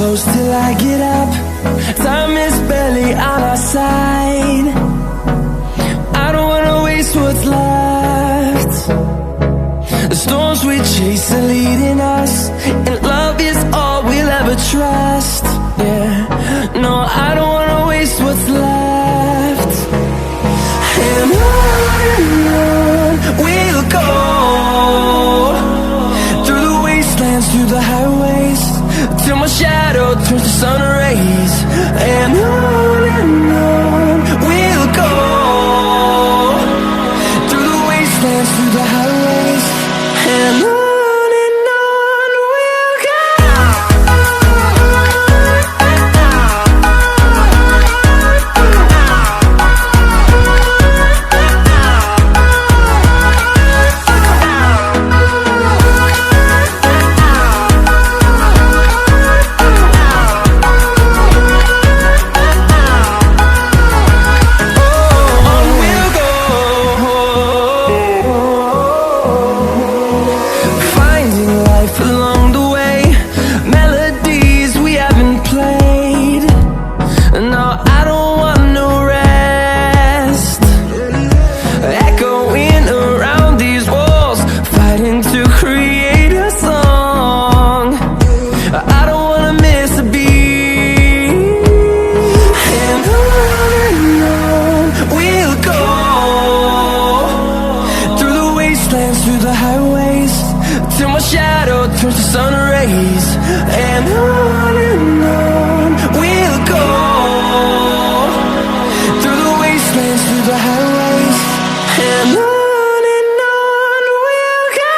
close till I get up. Time is barely on our side. I don't wanna waste what's left. The storms we chase are leading us, and love is all we'll ever trust. Yeah, no, I don't wanna waste what's left. And on we'll go, through the wastelands, through the highways, till my shadow turns to sun rays. And on we'll go, through the wastelands, through the highways, and on we'll go. Through the highways, till my shadow turns to sun rays. And on we'll go, through the wastelands, through the highways, and on we'll go.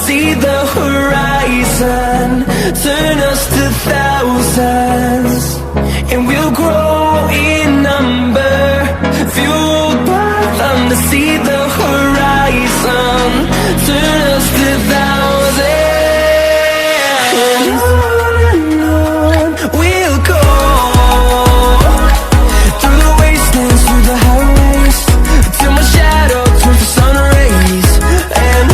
See the horizon, turn us to thousands, and we'll grow in number, fueled by them to see the horizon, turn us to thousands. And on we'll go, through the wastelands, through the highways, till my shadow turns to sun rays. And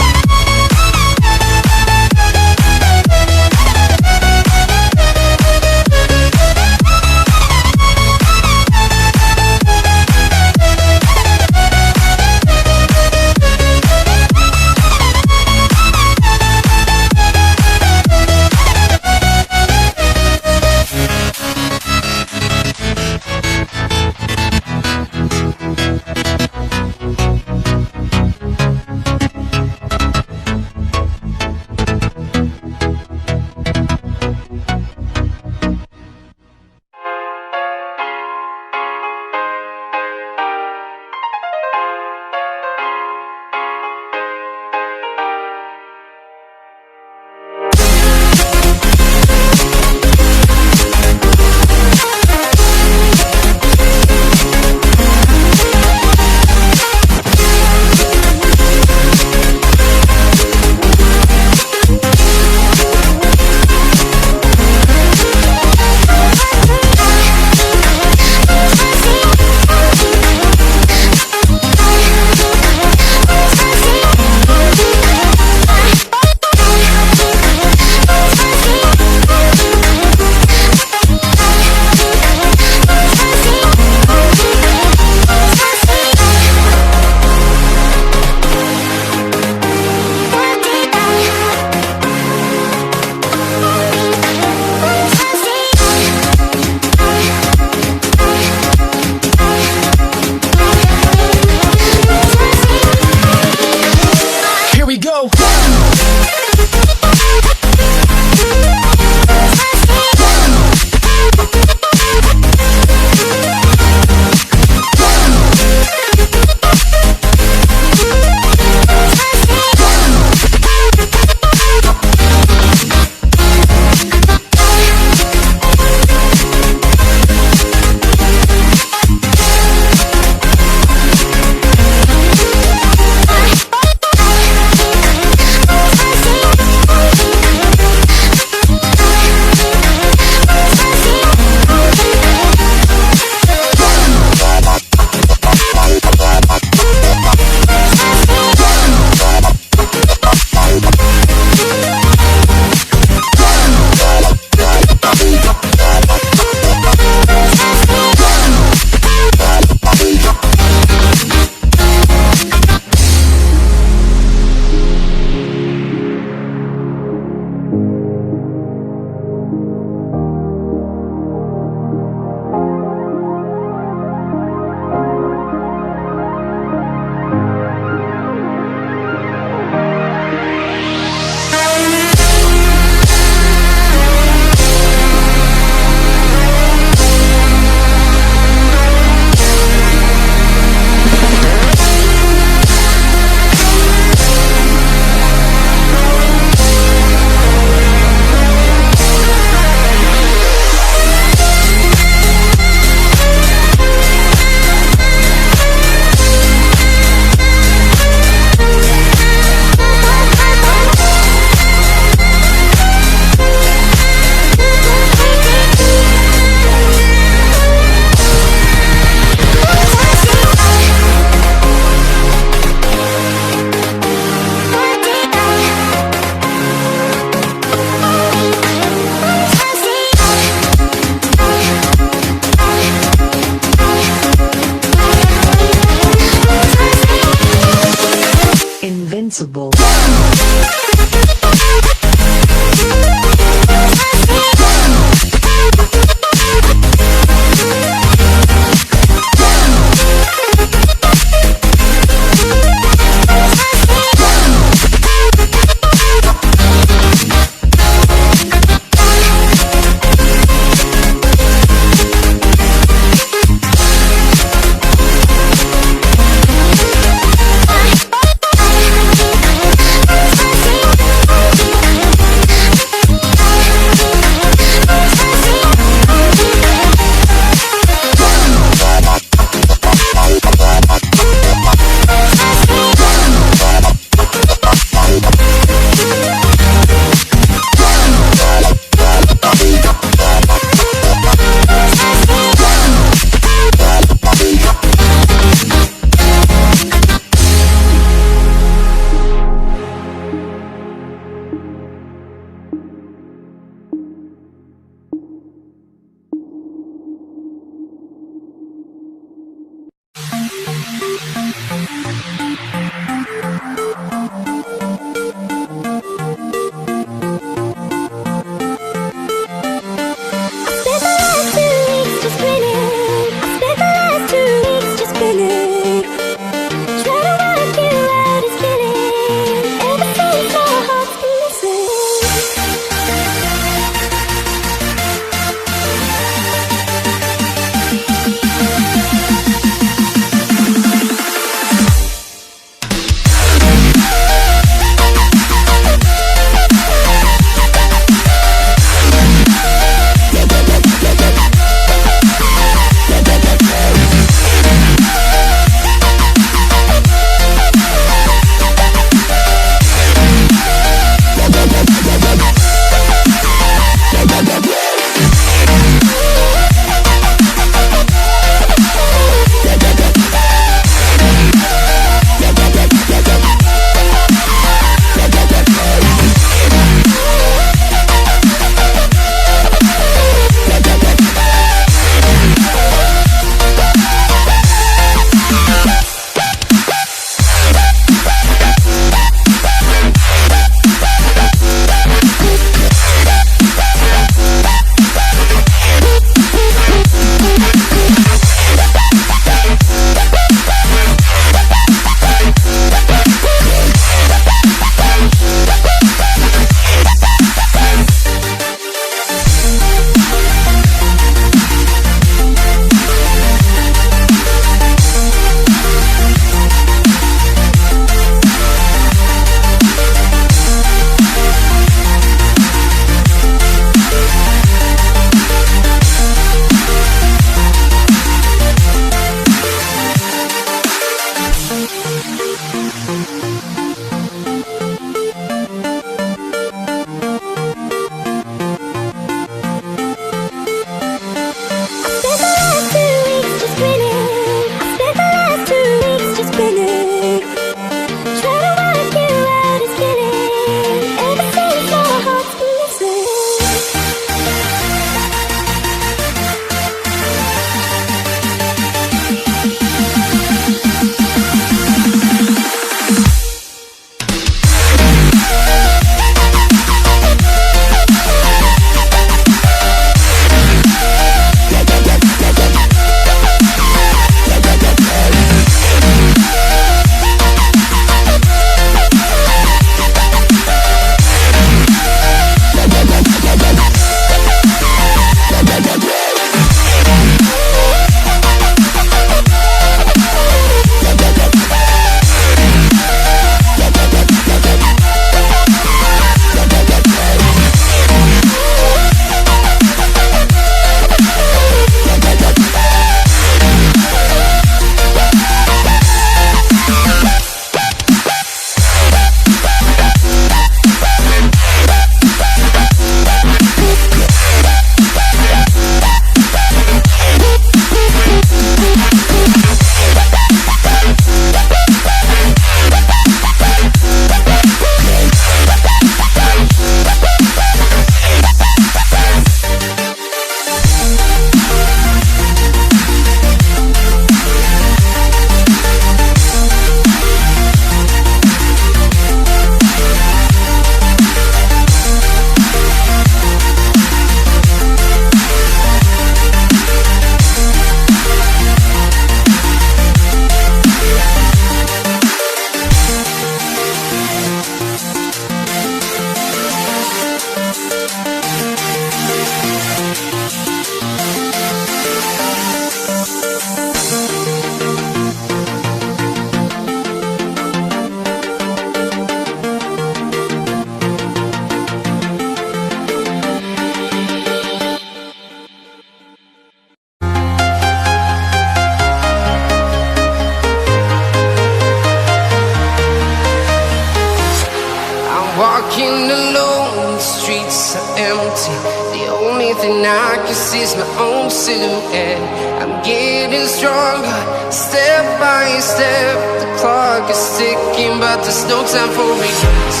empty. The only thing I can see is my own silhouette. I'm getting stronger, step by step. The clock is ticking, but there's no time for regrets.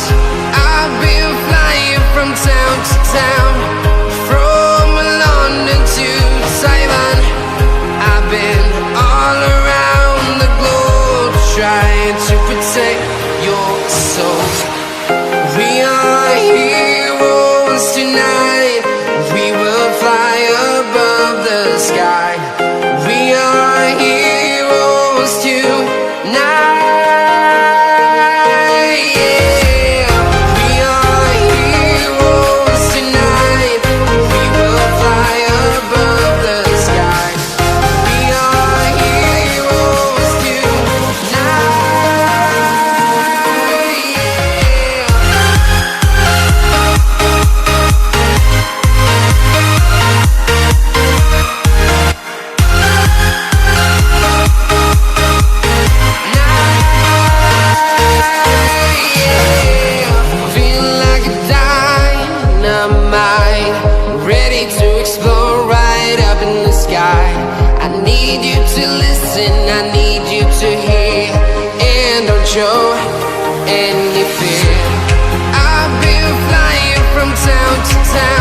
I've been flying from town to town, from London to Taiwan. I've been all around the globe, trying to protect your soul. We are heroes tonight. We will fly above the sky. We are heroes tonight. Yeah. We are heroes tonight. We will fly above the sky. We are heroes tonight. Yeah. Feel like a dynamite, ready to explode right up in the sky. I need you to listen, I need you to hear, and don't show any fear. I've been flying from town to town,